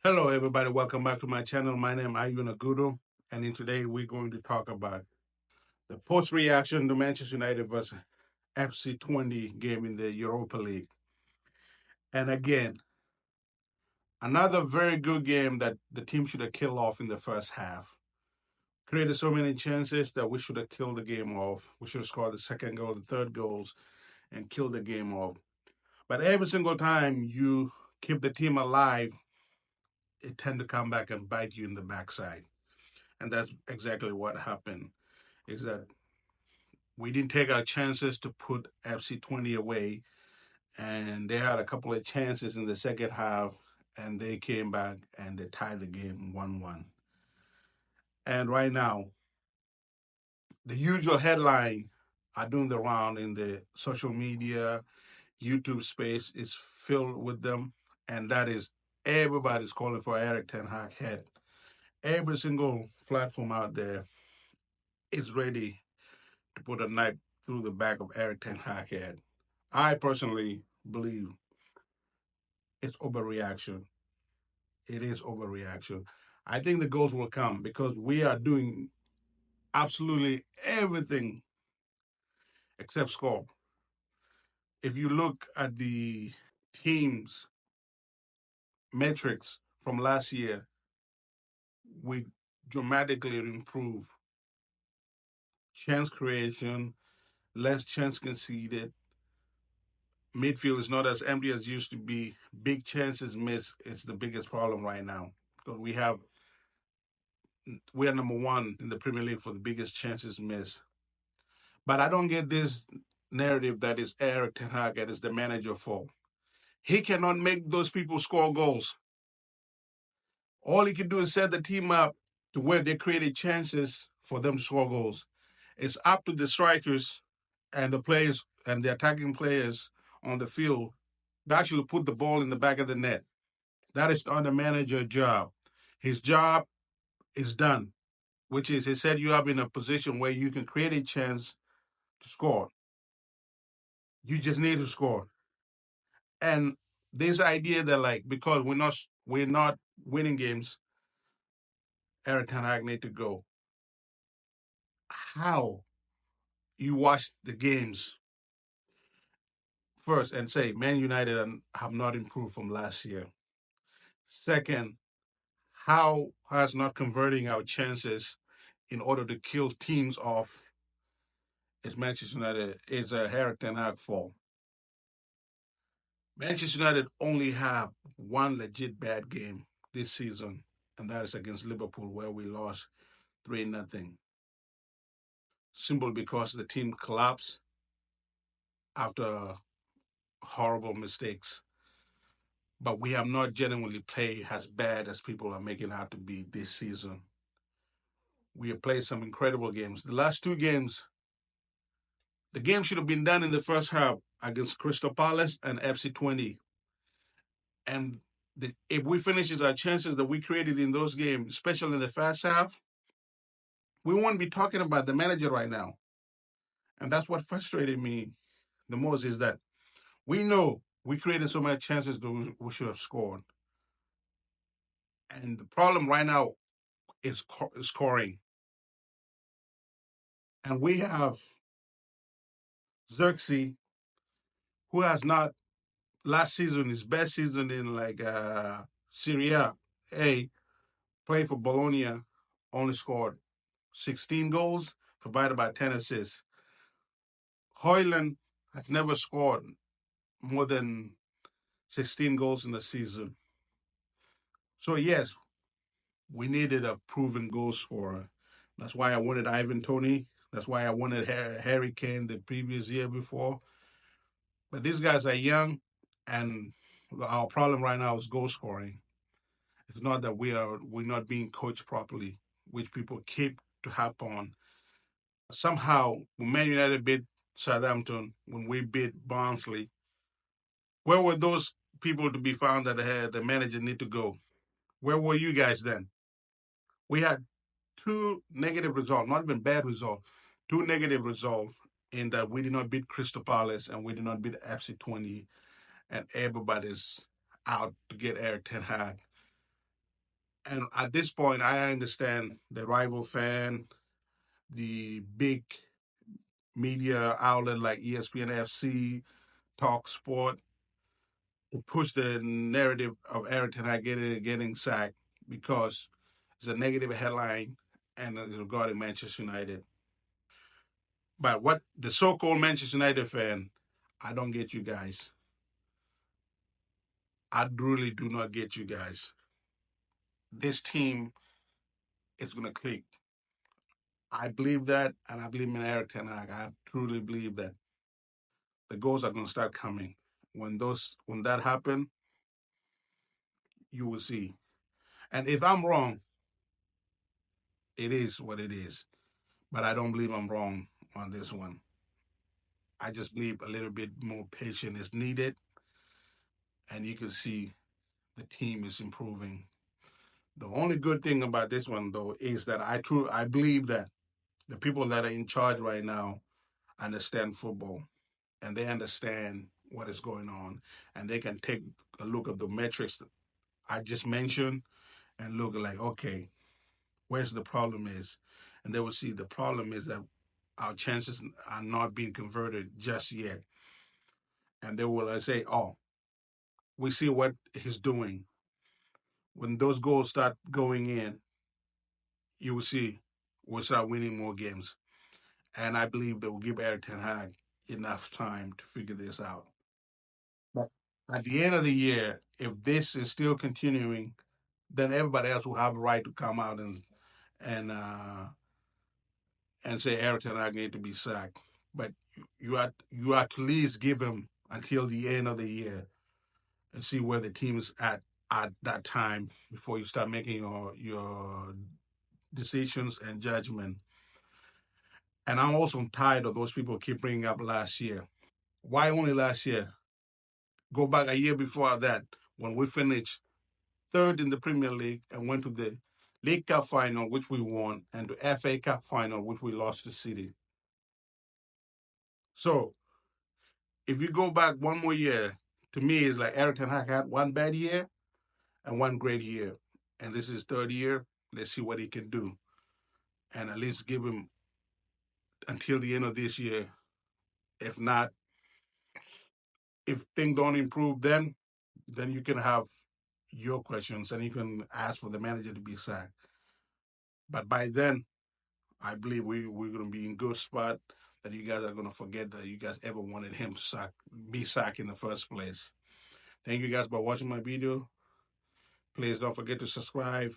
Hello, everybody. Welcome back to my channel. My name is Ayun Agudo, and in today we're going to talk about the post reaction to Manchester United versus FC 20 game in the Europa League. And again, another very good game that the team should have killed off in the first half. Created so many chances that we should have killed the game off. We should have scored the second goal, the third goals, and killed the game off. But every single time you keep the team alive, it tend to come back and bite you in the backside. And that's exactly what happened. Is that we didn't take our chances to put FC 20 away, and they had a couple of chances in the second half, and they came back and they tied the game 1-1. And right now, the usual headline are doing the round in the social media, YouTube space is filled with them, and that is everybody's calling for Eric Ten Hag head. Every single platform out there is ready to put a knife through the back of Eric Ten Hag head. I personally believe it's overreaction. It is overreaction. I think the goals will come because we are doing absolutely everything except score. If you look at the team's metrics from last year, we dramatically improve chance creation, less chance conceded. Midfield is not as empty as it used to be. Big chances missed is the biggest problem right now because we are number one in the Premier League for the biggest chances missed. But I don't get this narrative that is Eric Ten Hag and is the manager fault. He cannot make those people score goals. All he can do is set the team up to where they created chances for them to score goals. It's up to the strikers and the players and the attacking players on the field to actually put the ball in the back of the net. That is not the manager's job. His job is done, which is he said you are in a position where you can create a chance to score. You just need to score. And this idea that like because we're not winning games, Eric Ten Hag need to go. How you watch the games first and say Man United have not improved from last year. Second, how has not converting our chances in order to kill teams off is Manchester United is a Eric Ten Hag fault. Manchester United only have one legit bad game this season, and that is against Liverpool, where we lost 3-0. Simply because the team collapsed after horrible mistakes. But we have not genuinely played as bad as people are making out to be this season. We have played some incredible games. The last two games, the game should have been done in the first half against Crystal Palace and FC 20. And if we finish our chances that we created in those games, especially in the first half, we won't be talking about the manager right now. And that's what frustrated me the most is that we know we created so many chances that we should have scored. And the problem right now is scoring. And we have Xerxes, who has not last season, his best season in like Serie A, playing for Bologna, only scored 16 goals, provided by 10 assists. Hoyland has never scored more than 16 goals in the season. So, yes, we needed a proven goal scorer. That's why I wanted Ivan Toney. That's why I wanted Harry Kane the previous year before. But these guys are young, and our problem right now is goal scoring. It's not that we're not being coached properly, which people keep to harp on. Somehow, when Man United beat Southampton, when we beat Barnsley, where were those people to be found that the manager need to go? Where were you guys then? We had two negative results, not even bad results, two negative results in that we did not beat Crystal Palace and we did not beat FC 20, and everybody's out to get Eric Ten Hag. And at this point, I understand the rival fan, the big media outlet like ESPN FC, Talk Sport, to push the narrative of Eric Ten Hag getting sacked because it's a negative headline and it's regarding Manchester United. But what the so-called Manchester United fan, I don't get you guys. I really do not get you guys. This team is going to click. I believe that, and I believe in Eric Ten Hag. I truly believe that the goals are going to start coming. When that happen, you will see. And if I'm wrong, it is what it is. But I don't believe I'm wrong on this one. I just believe a little bit more patience is needed, and you can see the team is improving. The only good thing about this one, though, is that I believe that the people that are in charge right now understand football, and they understand what is going on, and they can take a look at the metrics that I just mentioned and look like, okay, where's the problem is, and they will see the problem is that our chances are not being converted just yet, and they will say, oh, we see what he's doing. When those goals start going in, you will see we'll start winning more games. And I believe they will give Eric Ten Hag enough time to figure this out. But at the end of the year, if this is still continuing, then everybody else will have a right to come out and uh, and say Eric Ten Hag need to be sacked. But you at least give him until the end of the year and see where the team is at that time before you start making your decisions and judgment. And I'm also tired of those people keep bringing up last year. Why only last year? Go back a year before that when we finished third in the Premier League and went to the League Cup final, which we won, and the FA Cup final, which we lost to City. So if you go back one more year, to me, it's like Eric Ten Hag had one bad year and one great year. And this is his third year. Let's see what he can do. And at least give him until the end of this year. If not, if things don't improve then you can have your questions and you can ask for the manager to be sacked. But by then, I believe we're going to be in good spot that you guys are going to forget that you guys ever wanted him to be sacked in the first place. Thank you guys for watching my video. Please don't forget to subscribe